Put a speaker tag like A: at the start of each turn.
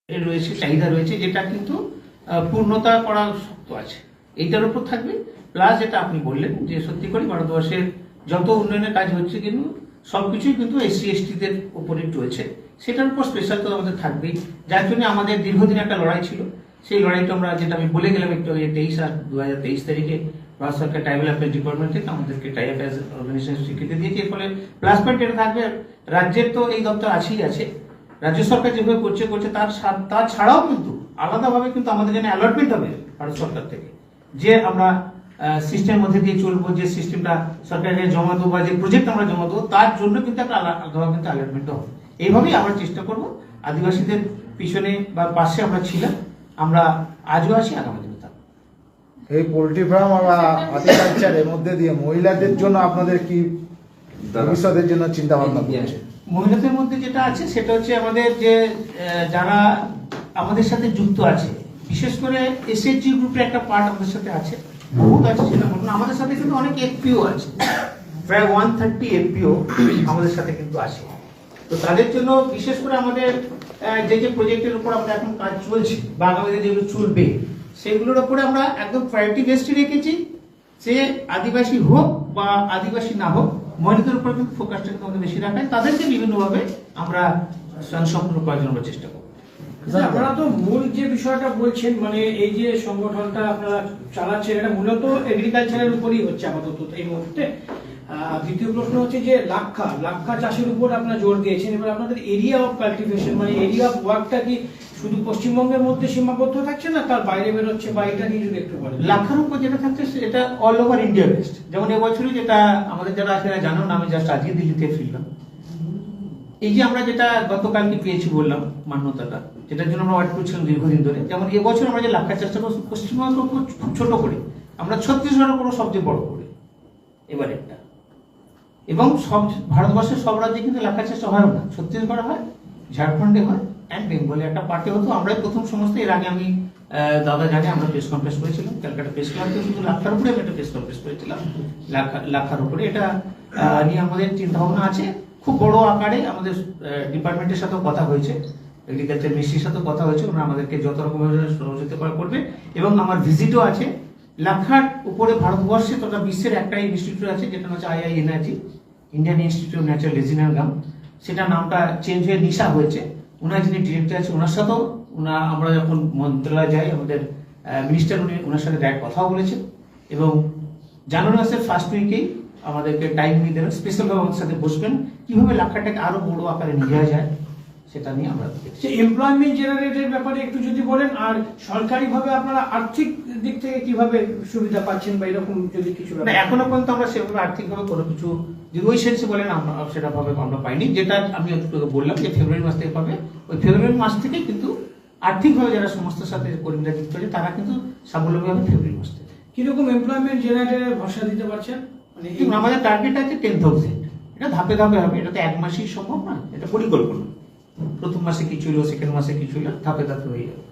A: রয়েছে, চাহিদা রয়েছে, যেটা কিন্তু পূর্ণতা করা শক্ত আছে, এইটার উপর থাকবে। প্লাস যেটা আপনি বললেন যে সত্যি করে ভারতবর্ষের যত উন্নয়নের কাজ হচ্ছে কিন্তু সবকিছুই কিন্তু এসসি এসটিদের উপরে রয়েছে, সেটার উপর স্পেশাল তো আমাদের থাকবেই। যার জন্য আমাদের দীর্ঘদিন একটা লড়াই ছিল, সেই লড়াইটা আমরা, যেটা আমি বলে গেলাম একটু, 23 আর 2023 তারিখে ভারত সরকার ট্রাইবাল অ্যাফেয়ার্স ডিপার্টমেন্ট থেকে আমাদেরকে ট্রাইব অ্যাফেয়ার্স অর্গানাইজেশন স্বীকৃতি দিয়েছে। এর ফলে প্লাস পয়েন্ট এটা থাকবে, রাজ্যের তো এই দপ্তর আছেই আছে, রাজ্য সরকার যেভাবে করছে তার ছাড়াও কিন্তু আলাদাভাবে কিন্তু আমাদের জন্য অ্যালটমেন্ট হবে ভারত সরকার থেকে, যে আমরা সিস্টেমের মধ্যে দিয়ে চলবো, যে সিস্টেমটা সরকারের জমা দেবো বা যে প্রজেক্ট আমরা জমা দেবো, তার জন্য কিন্তু একটা আলাদাভাবে কিন্তু অ্যালটমেন্ট হবে। এইভাবেই আমরা চেষ্টা করব, আদিবাসীদের পিছনে বা পাশে আমরা ছিলাম, আমরা আজও আছি, আগামী দিনে থাকবো।
B: এই পোল্ট্রি ফার্ম আর হর্টিকালচারের মধ্যে দিয়ে মহিলাদের জন্য আপনাদের কি ভবিষ্যতের জন্য চিন্তা ভাবনা করছে?
A: মহিলাদের মধ্যে যেটা আছে সেটা হচ্ছে আমাদের যে যারা আমাদের সাথে যুক্ত আছে, বিশেষ করে এসএইচজি গ্রুপের একটা পার্ট আমাদের সাথে আছে, বহুত আছে, সেটা বলুন। আমাদের সাথে কিন্তু অনেক এফপিও আছে, প্রায় 130 এফপিও আমাদের সাথে কিন্তু আছে। তো তাদের জন্য বিশেষ করে আমাদের যে প্রজেক্টের উপর আমরা এখন কাজ চলছে বা আগামীতে যেগুলো চলবে, সেগুলোর উপরে আমরা একদম প্রায়োরিটি বেসড রেখেছি, সে আদিবাসী হোক বা আদিবাসী না হোক, মহিলাদের উপর কিন্তু ফোকাসটা কিন্তু আমাদের বেশি রাখায়, তাদেরকে বিভিন্নভাবে আমরা সম্পূর্ণ করার জন্য চেষ্টা করব।
C: আপনারা তো মূল যে বিষয়টা বলছেন, মানে এই যে সংগঠনটা আপনারা চালাচ্ছেন, এটা মূলত এগ্রিকালচারের উপরই হচ্ছে আপাতত এই মুহূর্তে। দ্বিতীয় প্রশ্ন হচ্ছে যে লাক্ষা চাষের উপর আপনারা জোর দিয়েছেন, এবার আপনাদের এরিয়া অফ কাল্টিভেশন মানে এরিয়া অফ ওয়ার্কটা কি শুধু পশ্চিমবঙ্গের মধ্যে সীমাবদ্ধ থাকছে না, তার বাইরে বেরোচ্ছে, বা এটা নিয়ে যদি একটু বলেন।
A: লাক্ষার উপর যেটা থাকছে সেটা অল ওভার ইন্ডিয়া বেস্ট। যেমন এবছরই যেটা আমাদের যারা আছে জানো না, আমি জাস্ট আজকে দিল্লিতে ফিরলাম, এই যে আমরা যেটা গতকালকে পেয়েছি বললাম মান্যতাটা, যেটার জন্য আমরা ওয়েট করছিলাম দীর্ঘদিন ধরে। যেমন এবছর আমরা যে লাক্ষা চাষটা করছি পশ্চিমবঙ্গ খুব ছোট করে, আমরা ছত্তিশগড়ের কোনো সবচেয়ে বড় করে এবার একটা, এবং সব ভারতবর্ষের সব রাজ্যে কিন্তু লাক্ষা চাষটা হয় না, ছত্তিশগড়ে হয়, ঝাড়খণ্ডে হয়, অ্যান্ড বেঙ্গলে একটা পার্টি হতো। আমরাই প্রথম সমস্ত, এর আগে আমি দাদা জানে আমরা প্রেস কনফারেন্স করেছিলাম ক্যালকাটা প্রেস ক্লাবে, শুধু লাক্ষার উপরে আমি একটা প্রেস কনফারেন্স করেছিলাম, লাক্ষার উপরে। এটা নিয়ে আমাদের চিন্তা ভাবনা আছে খুব বড় আকারে। আমাদের ডিপার্টমেন্টের সাথেও কথা হয়েছে, এগ্রিকালচার মিনিস্ট্রির সাথেও কথা হয়েছে, ওনারা আমাদেরকে যত রকমভাবে সহযোগিতা করবে। এবং আমার ভিজিটও আছে লাক্ষার উপরে। ভারতবর্ষে তথা বিশ্বের একটাই ইনস্টিটিউট আছে, যেটা হচ্ছে IINRG, Indian Institute of Natural Regional Gum, সেটা নামটা চেঞ্জ হয়ে নিশা হয়েছে। ওনার যিনি ডিরেক্টর আছে, ওনার সাথেও আমরা যখন মন্ত্রণালয়ে যাই, আমাদের মিনিস্টার ওনার সাথে ডাইরেক্ট কথাও বলেছেন, এবং জানুয়ারি মাসের ফার্স্ট উইকেই আমাদেরকে টাইম নিয়ে দেবেন, স্পেশালভাবে আমাদের সাথে বসবেন, কিভাবে লাক্ষাটাকে আরো বড় আকারে নিয়ে যাওয়া যায় সেটা নিয়ে আমরা দেখছি।
C: এমপ্লয়মেন্ট জেনারেটের ব্যাপারে একটু যদি বলেন, আর সরকারিভাবে আপনারা আর্থিক দিক থেকে কিভাবে সুবিধা পাচ্ছেন বা এরকম যদি কিছু।
A: না, এখনো পর্যন্ত আমরা সেভাবে আর্থিকভাবে কোনো কিছু যদি ওই সেন্সে বলেন আমরা সেটা ভাবে আমরা পাইনি। যেটা আমি বললাম যে ফেব্রুয়ারি মাস থেকে পাবে, ওই ফেব্রুয়ারি মাস থেকে কিন্তু আর্থিকভাবে যারা সমস্যার সাথে কর্মীরা যুক্ত হয়েছে তারা কিন্তু স্বাবলম্বী হবে ফেব্রুয়ারি মাস থেকে।
C: কিরকম এমপ্লয়মেন্ট জেনারেটের ভরসা দিতে পারছেন? মানে
A: আমাদের টার্গেট আছে 10,000। এটা ধাপে ধাপে হবে, এটা তো এক মাসেই সম্ভব না, এটা পরিকল্পনা। প্রথম মাসে কিছু হলো, সেকেন্ড মাসে কিছু হলো, ধাপে ধাপে হয়ে যাবে।